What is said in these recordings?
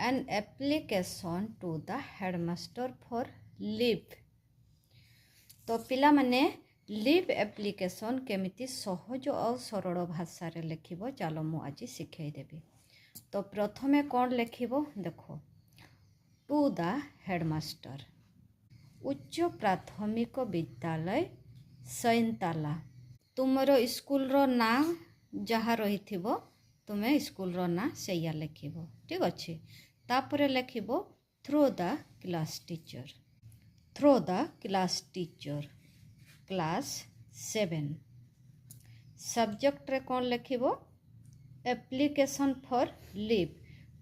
an application to the headmaster for leave। तो पिला माने लीव एप्लिकेशन केमिति सहज और सरल भाषा रे लिखिबो चलो मु आज सिखाई देबी। तो प्रथमे कौन लिखिबो देखो टू द हेडमास्टर उच्च प्राथमिक विद्यालय सैंताला तुमरो स्कूल रो ना जहाँ रही थिबो तुमे स्कूल रो ना सैया लिखिबो ठीक अच्छे। तापरे लिखिबो through the class teacher through the class teacher class 7। Subject रे कौन लिखिबो एप्लिकेशन फॉर लीव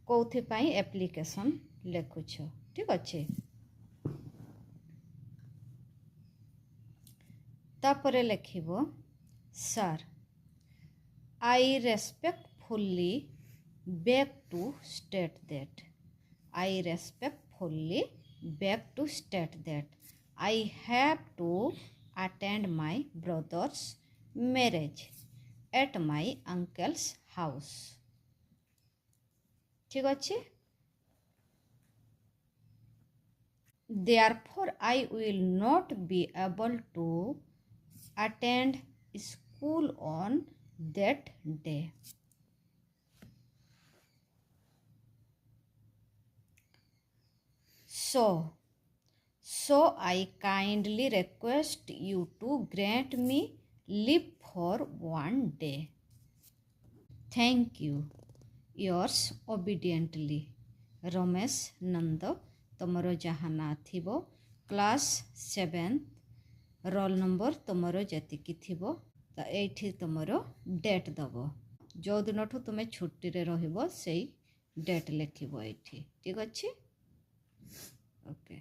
कौथि पाई एप्लिकेशन लिखुछ ठीक अच्छे। तापरे लिखिबो sir I respectfully beg to state that I respectfully beg to state that I have to attend my brother's marriage at my uncle's house ठीक अच्छे। Therefore I will not be able to attend school on that day। So I kindly request you to grant me leave for 1 day। Thank you। Yours obediently Ramesh नंद तुमरो जहाँ ना थिबो class 7 roll number तुमरो जतिकी थिबो तो एठी तुमरो date दबो जो दिन तुम छुट्टी रे रहिबो सेई डेट लिखिबो एठी ठीक अच्छे ओके।